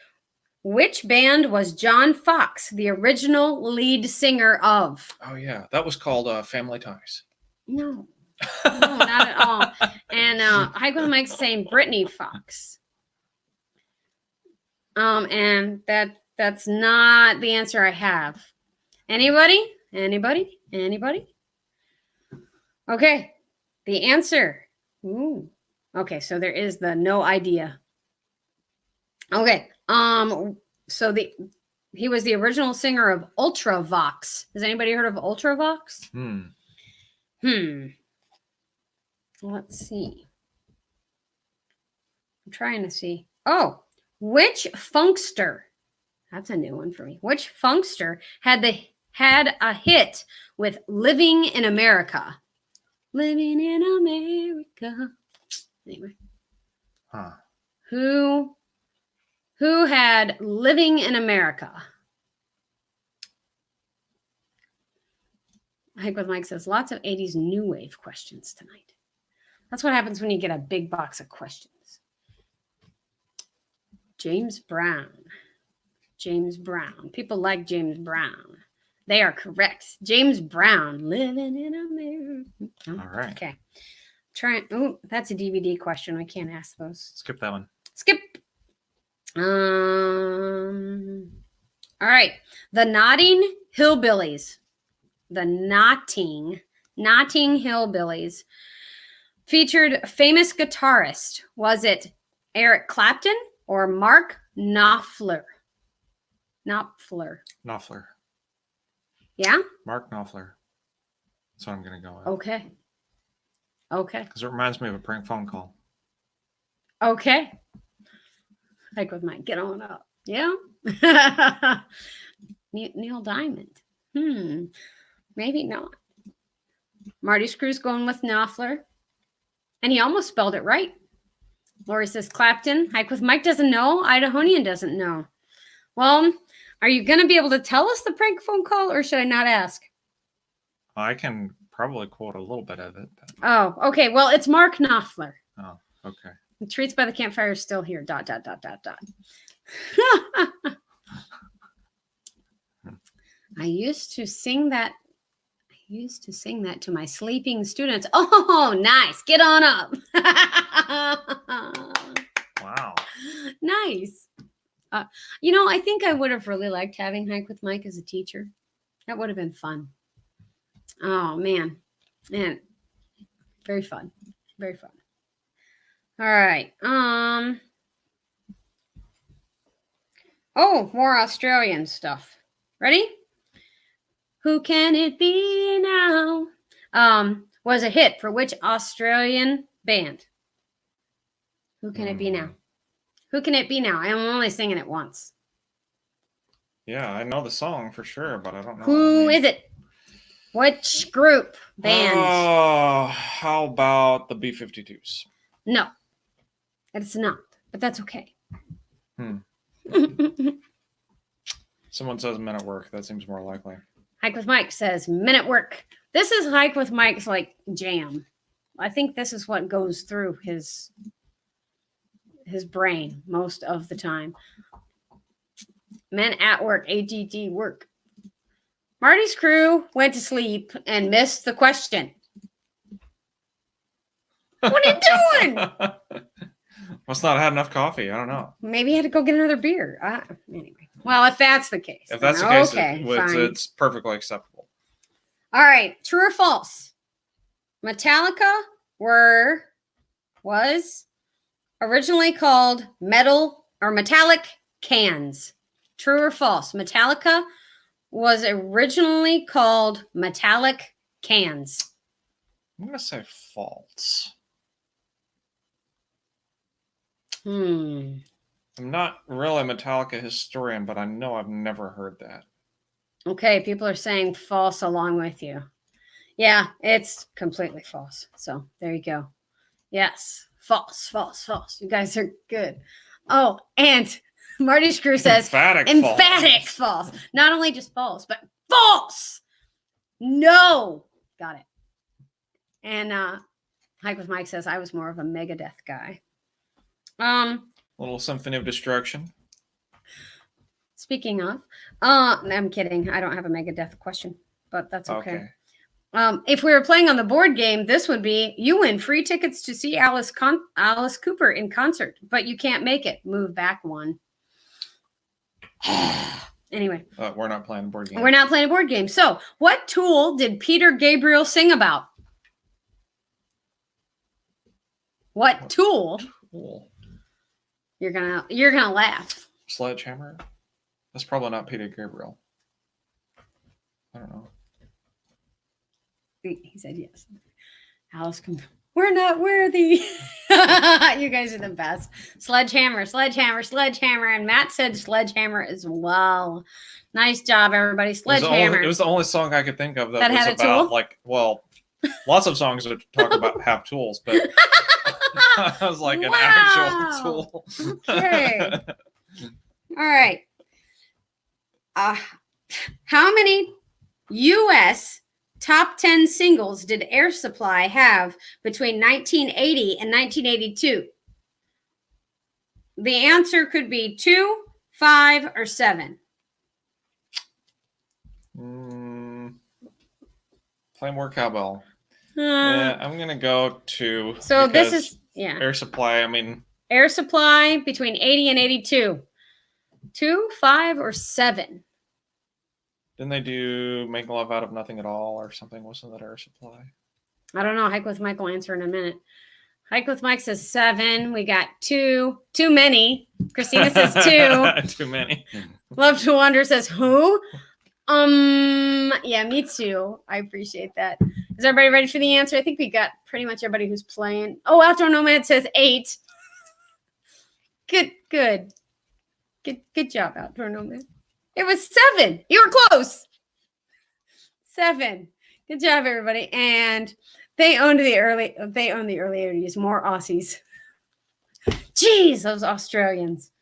which band was John Fox the original lead singer of? Oh, yeah. That was called Family Ties. No. No, not at all. And Hike with Mike's saying Brittany Fox. And that's not the answer I have. Anybody? Okay. The answer. Ooh. Okay, so there is the no idea. Okay. So he was the original singer of Ultravox. Has anybody heard of Ultravox? Let's see. I'm trying to see. Oh, which funkster? That's a new one for me. Which funkster had a hit with "Living in America"? Living in America. Anyway. Huh. Who had "Living in America"? Hike with Mike says lots of 80s new wave questions tonight. That's what happens when you get a big box of questions. James Brown. People like James Brown. They are correct. James Brown, "Living in America." All right. Okay. Oh, that's a DVD question. We can't ask those. Skip that one. Skip. All right. The Notting Hillbillies. The Notting Hillbillies featured famous guitarist. Was it Eric Clapton or Mark Knopfler? Knopfler. Yeah? Mark Knopfler. That's what I'm going to go with. Okay. Because it reminds me of a prank phone call. Okay. Like with Mike, get on up. Yeah? Neil Diamond. Maybe not. Marty Screw's going with Knopfler. And he almost spelled it right. Lori says Clapton. Hike with Mike doesn't know. Idahonian doesn't know. Well, are you going to be able to tell us the prank phone call, or should I not ask? I can probably quote a little bit of it. But... Oh, okay. Well, it's Mark Knopfler. Oh, okay. The Treats by the Campfire is still here. ... I used to sing that to my sleeping students. Oh, nice. Get on up. Wow. Nice. I think I would have really liked having Hike with Mike as a teacher. That would have been fun. Oh, man. Very fun. Very fun. All right. Oh, more Australian stuff. Ready? Who Can It Be Now? Was a hit for which Australian band? Who Can It Be Now? Who Can It Be Now? I'm only singing it once. Yeah, I know the song for sure, but I don't know. Who is it? Which group? Band? Oh, how about the B-52s? No, it's not, but that's okay. Someone says Men at Work. That seems more likely. Hike with Mike says Men at Work. This is Hike with Mike's like jam. I think this is what goes through his brain most of the time. Men at Work, ATT work. Marty's crew went to sleep and missed the question. What are you doing? Must not have had enough coffee. I don't know. Maybe he had to go get another beer. Anyway. Well, if that's the case. Okay, it's perfectly acceptable. All right. True or false? Metallica were was originally called metal or metallic cans. True or false? Metallica was originally called metallic cans. I'm going to say false. Hmm. I'm not really a Metallica historian, but I know I've never heard that. Okay, people are saying false along with you. Yeah, it's completely false. So there you go. Yes, false, false, false. You guys are good. Oh, and Marty Screw says emphatic false. Not only just false, but false. No. Got it. And Hike with Mike says I was more of a Megadeth guy. Little Symphony of Destruction. Speaking of, I'm kidding. I don't have a Megadeth question, but that's okay. If we were playing on the board game, this would be you win free tickets to see Alice Cooper in concert, but you can't make it. Move back one. Anyway. We're not playing a board game. We're not playing a board game. So what tool did Peter Gabriel sing about? What tool? You're gonna laugh. Sledgehammer? That's probably not Peter Gabriel. I don't know. He said yes. Alice Cooper. We're not worthy. You guys are the best. Sledgehammer, sledgehammer, sledgehammer. And Matt said sledgehammer as well. Nice job, everybody. Sledgehammer. It was the only song I could think of that was had a about, tool? lots of songs that talk about have tools, but I was like an actual tool. Okay. All right. How many U.S. top 10 singles did Air Supply have between 1980 and 1982? The answer could be 2, 5, or 7. Play more cowbell. Yeah, I'm going to go 2. So this is, Air Supply, I mean. Air Supply between 80 and 82. 2, 5, or 7? Didn't they do Make Love Out of Nothing at All or something? Wasn't that Air Supply? I don't know. Hike with Mike will answer in a minute. Hike with Mike says 7. We got 2. Too many. Christina says 2. Too many. Love to Wonder says who? Yeah, me too. I appreciate that. Is everybody ready for the answer? I think we got pretty much everybody who's playing. Oh, Outdoor Nomad says 8. Good job, Outdoor Nomad. It was 7. You were close. 7. Good job, everybody. And they owned the early 80s. More Aussies. Jeez, those Australians.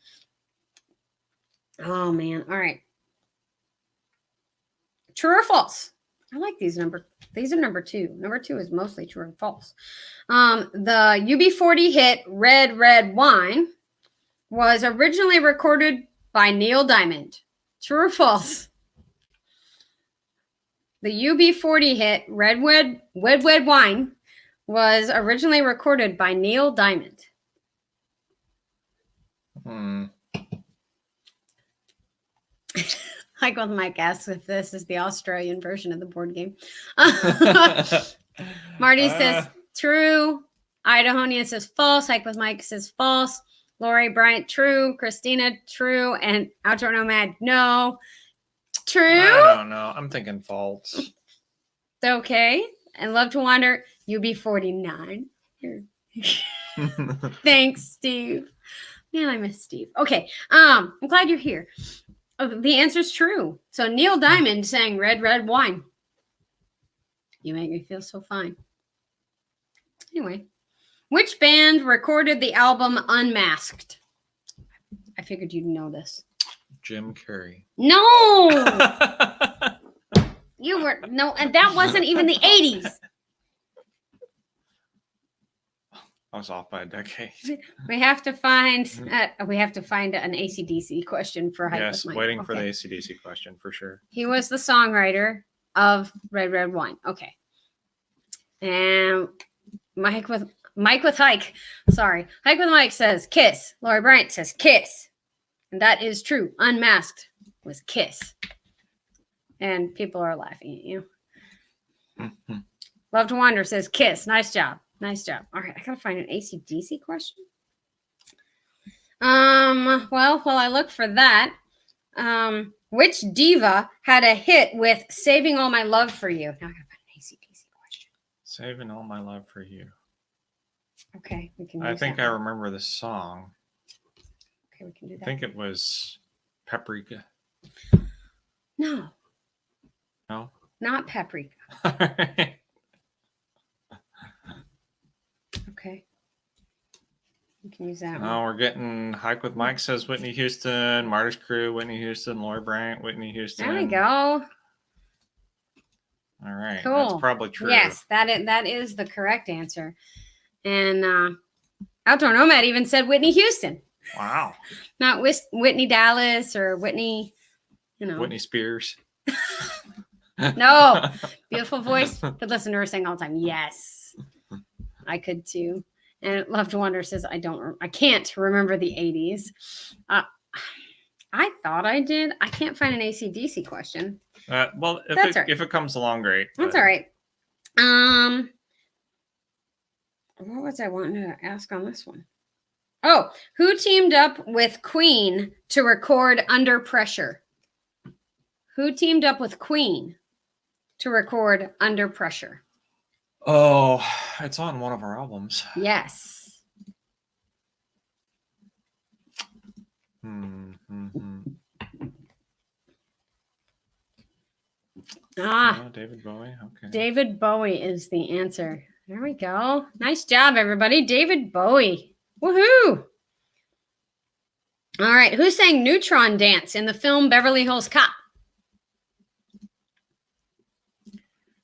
Oh man. All right. True or false? I like these are number 2. Number 2 is mostly true or false. The UB40 hit Red Red Wine was originally recorded by Neil Diamond. True or false? The UB40 hit Red Red Wine was originally recorded by Neil Diamond. Like when Mike asks if this is the Australian version of the board game. Marty says true. Idahonia says false. Hike with Mike says false. Lori Bryant, true. Christina, true. And Outdoor Nomad, no. True? I don't know. I'm thinking false. Okay. And Love to Wander, UB49. Thanks, Steve. Man, I miss Steve. Okay. I'm glad you're here. Oh, the answer's true. So Neil Diamond sang Red Red Wine. You make me feel so fine. Anyway. Which band recorded the album Unmasked? I figured you'd know this. Jim Carrey. No! And that wasn't even the 80s. I was off by a decade. We have to find an AC/DC question for Hike Yes, with Mike. waiting for the AC/DC question for sure. He was the songwriter of Red Red Wine. Okay. And Mike with Hike. Sorry. Hike with Mike says Kiss. Lori Bryant says Kiss. And that is true. Unmasked was Kiss. And people are laughing at you. Love to Wander says Kiss. Nice job. Nice job. All right, I gotta find an AC/DC question. Well, while I look for that, which diva had a hit with "Saving All My Love for You"? Now I gotta find an AC/DC question. Saving all my love for you. Okay, we can. I use think that I one. remember the song. Okay, we can do I that. think it was Paprika. No, No. not paprika. All right. Okay, we can use that one. Oh, we're getting Hike with Mike says Whitney Houston, Marty's Crew, Whitney Houston, Lori Bryant, Whitney Houston. There we go. All right. Cool. That's probably true. Yes, that is the correct answer. And Outdoor Nomad even said Whitney Houston, Wow. not Whitney Dallas or Whitney, Whitney Spears. No, beautiful voice. Could listen to her sing all the time. Yes, I could too. And Love to Wonder says I can't remember the 80s. I thought I did. I can't find an AC/DC question. Well, That's all right. if it comes along, great. That's but- all right. What was I wanting to ask on this one? Oh, who teamed up with Queen to record Under Pressure? Who teamed up with Queen to record Under Pressure? Oh, it's on one of our albums. Yes. Ah, David Bowie. Okay. David Bowie is the answer. There we go. Nice job, everybody. David Bowie. Woohoo! All right. Who sang Neutron Dance in the film Beverly Hills Cop?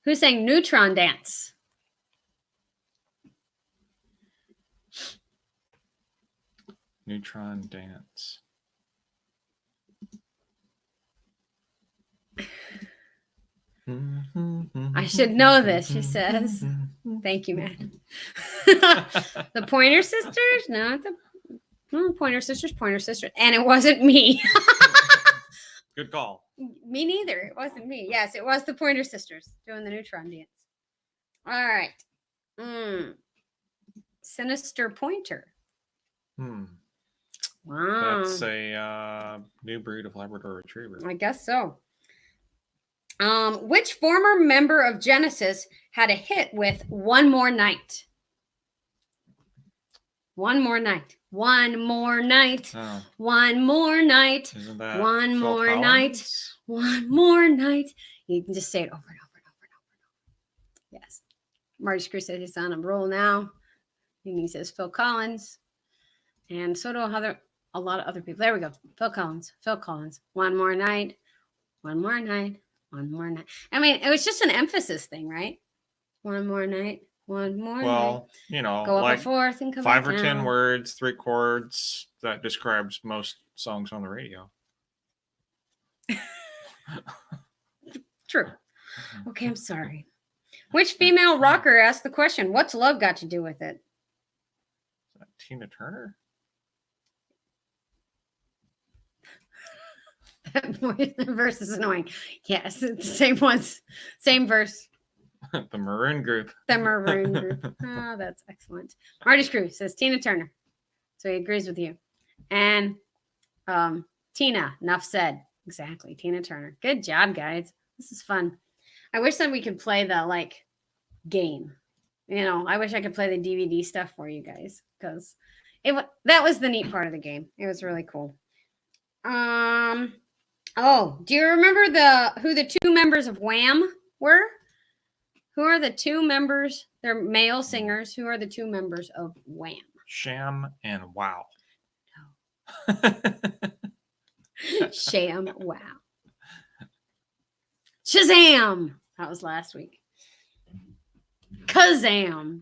Who sang Neutron Dance? Neutron Dance. I should know this, she says. Thank you, man. The Pointer Sisters? No, Pointer Sisters. And it wasn't me. Good call. Me neither. It wasn't me. Yes, it was the Pointer Sisters doing the Neutron Dance. All right. Sinister Pointer. Wow. That's a new breed of Labrador Retriever. I guess so. Which former member of Genesis had a hit with One More Night? One More Night. One More Night. Oh, One More Night. isn't that One Phil more Collins? night. One more night. You can just say it over and over and over and over. Yes. Marty Screw says he's on a roll now. And he says Phil Collins. And so do a lot of other people. There we go. Phil Collins. One more night. One more night. One more night. I mean, it was just an emphasis thing, right? One more night. One more night. Well, you know, Go up like and forth and come 5 back or 10 down. words, 3 chords. That describes most songs on the radio. True. Okay, I'm sorry. Which female rocker asked the question, what's love got to do with it? Is that Tina Turner? That verse is annoying. Yes, it's the same ones. Same verse. The Maroon Group. The Maroon Group. Oh, that's excellent. Marty Screw says Tina Turner. So he agrees with you. And Tina, enough said. Exactly. Tina Turner. Good job, guys. This is fun. I wish that we could play the game. You know, I wish I could play the DVD stuff for you guys because that was the neat part of the game. It was really cool. Oh, do you remember who the 2 members of Wham were? Who are the 2 members? They're male singers. Who are the 2 members of Wham? Sham and Wow. Sham, wow. Shazam! That was last week. Kazam!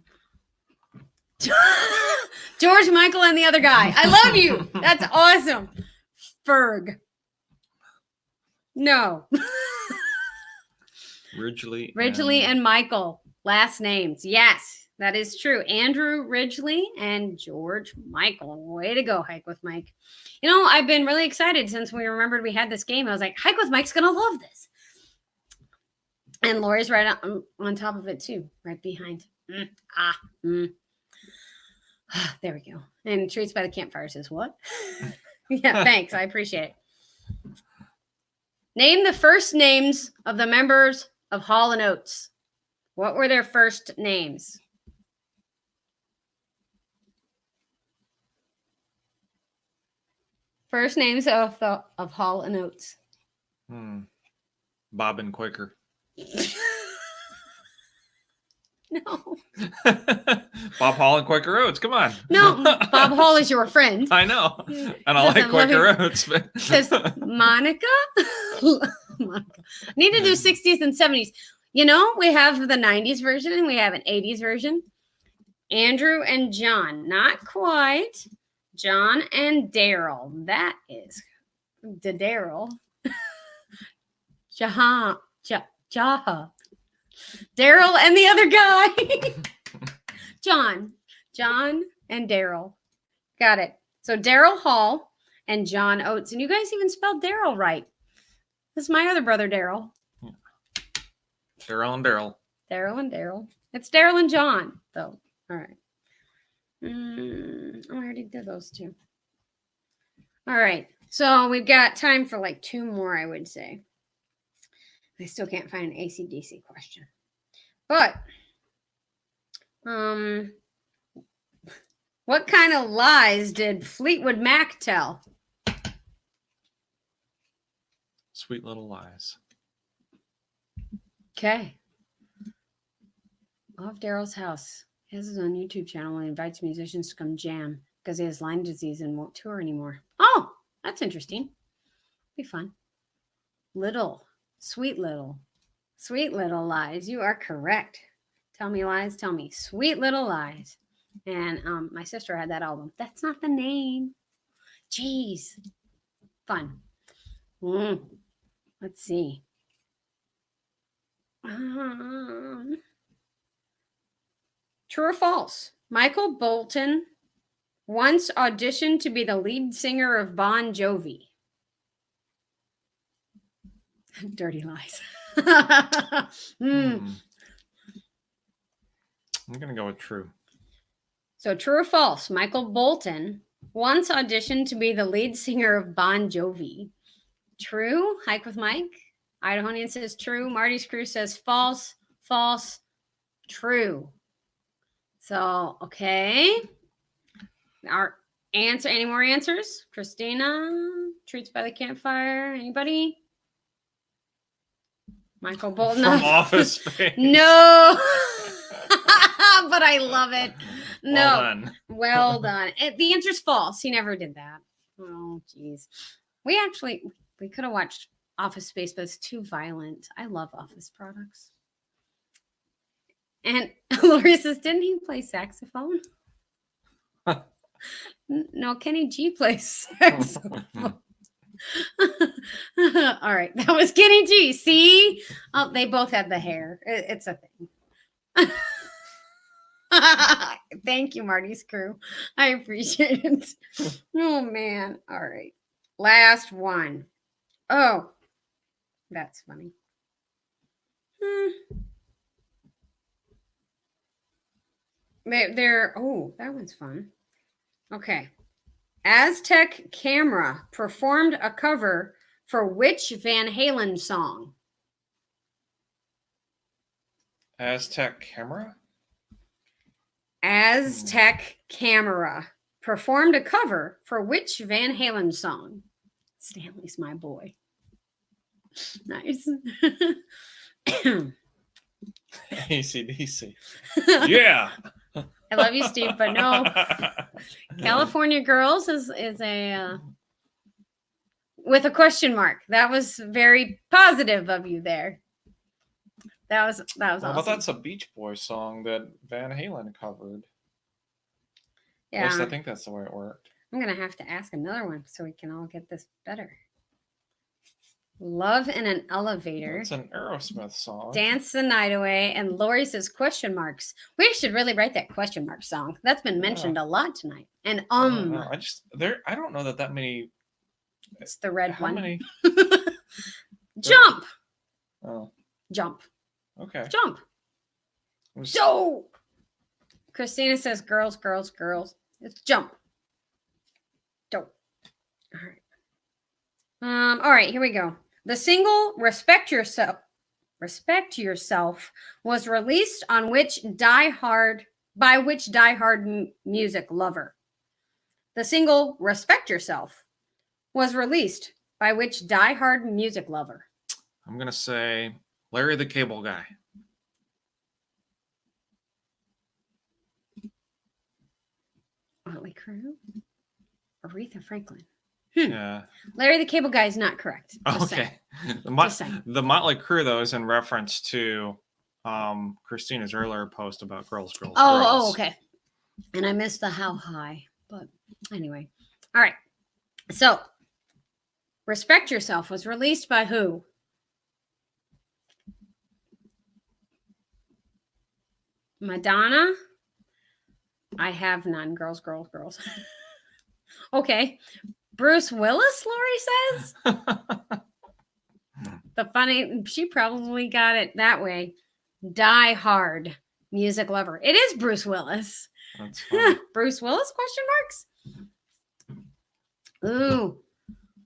George Michael and the other guy. I love you. That's awesome. Ferg. No. Ridgely and Michael. Last names. Yes, that is true. Andrew Ridgely and George Michael. Way to go, Hike with Mike. You know, I've been really excited since we remembered we had this game. I was like, Hike with Mike's going to love this. And Lori's right on top of it, too. Right behind. There we go. And Treats by the Campfire says, what? Yeah, thanks. I appreciate it. Name the first names of the members of Hall & Oates. What were their first names? First names of Hall & Oates. Bob and Quaker. No. Bob Hall and Quaker Oats. Come on. No, Bob Hall is your friend. I know. And I like Quaker Oats. Says Monica? Monica. Need to do 60s and 70s. You know, we have the 90s version and we have an 80s version. Andrew and John. Not quite. John and Daryl. That is the Daryl. Jaha. Daryl and the other guy. John and Daryl. Got it. So Daryl Hall and John Oates. And you guys even spelled Daryl right. This is my other brother, Daryl. Daryl and Daryl. Daryl and Daryl. It's Daryl and John, though. All right. I already did those two. All right. So we've got time for like two more, I would say. I still can't find an AC/DC question. But, what kind of lies did Fleetwood Mac tell? Sweet Little Lies. Okay. Off Daryl's house. He has his own YouTube channel and invites musicians to come jam because he has Lyme disease and won't tour anymore. Oh, that's interesting. Be fun. Sweet little lies. You are correct. Tell me lies. Tell me sweet little lies. And my sister had that album. That's not the name. Jeez. Fun. Let's see. True or false? Michael Bolton once auditioned to be the lead singer of Bon Jovi. Dirty lies. I'm going to go with true. So true or false? Michael Bolton once auditioned to be the lead singer of Bon Jovi. True. Hike with Mike. Idahonian says true. Marty's Crew says false. False. True. So, okay. Our answer. Any more answers? Christina. Treats by the Campfire. Anybody? Michael Bolton. From Office Space. No. But I love it. No. Well done. Well done. The answer's false. He never did that. Oh, geez. We could have watched Office Space, but it's too violent. I love Office products. And Lori says, didn't he play saxophone? No, Kenny G plays saxophone. All right. That was Kenny G. See? Oh, they both had the hair. It's a thing. Thank you, Marty's Crew. I appreciate it. Oh, man. All right. Last one. Oh, that's funny. Oh, that one's fun. Okay. Aztec Camera performed a cover for which Van Halen song? Aztec Camera? Aztec Camera performed a cover for which Van Halen song? Stanley's my boy. Nice. AC/DC. Yeah. I love you, Steve, but no. California Girls is a with a question mark. That was very positive of you there. That was awesome. But that's a Beach Boys song that Van Halen covered. Yeah. At least I think that's the way it worked. I'm gonna have to ask another one so we can all get this better. Love in an Elevator. It's an Aerosmith song. Dance the Night Away. And Lori says question marks. We should really write that question mark song. That's been mentioned a lot tonight. And I don't know that many. It's the red one. How many? Jump. Oh. Jump. Okay. Jump. So Christina says, girls, girls, girls. Let's jump. Dope. All right. All right, here we go. The single Respect Yourself was released on which Die Hard music lover? The single Respect Yourself was released by which Die Hard music lover? I'm going to say Larry the Cable Guy. Motley Crue? Aretha Franklin. Yeah. Larry the Cable Guy is not correct. Just saying. Okay. Just saying. The Motley Crue, though, is in reference to Christina's earlier post about girls, girls, girls. Oh, okay. And I missed the how high. But anyway. All right. So, Respect Yourself was released by who? Madonna? I have none. Girls, girls, girls. Okay. Bruce Willis, Lori says. She probably got it that way. Die Hard music lover. It is Bruce Willis. That's funny. Bruce Willis, question marks? Ooh.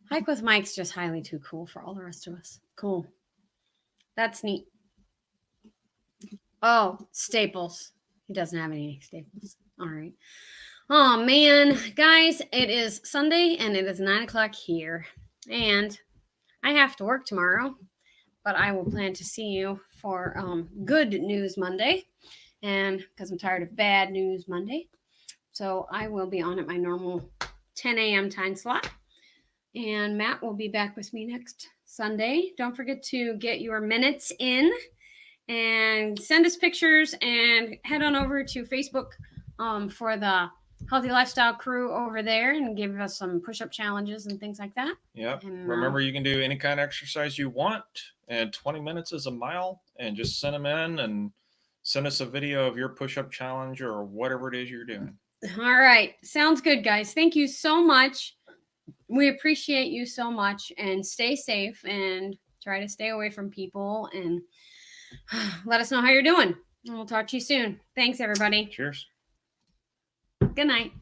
Hike with Mike's just highly too cool for all the rest of us. Cool. That's neat. Oh, Staples. He doesn't have any Staples. All right. Oh, man. Guys, it is Sunday and it is 9 o'clock here. And I have to work tomorrow, but I will plan to see you for Good News Monday. And because I'm tired of Bad News Monday. So I will be on at my normal 10 a.m. time slot. And Matt will be back with me next Sunday. Don't forget to get your minutes in and send us pictures and head on over to Facebook for the Healthy Lifestyle crew over there and give us some push-up challenges and things like that. Yep. And, remember, you can do any kind of exercise you want, and 20 minutes is a mile, and just send them in and send us a video of your push-up challenge or whatever it is you're doing. All right. Sounds good, guys. Thank you so much. We appreciate you so much, and stay safe and try to stay away from people and let us know how you're doing. And we'll talk to you soon. Thanks, everybody. Cheers. Good night.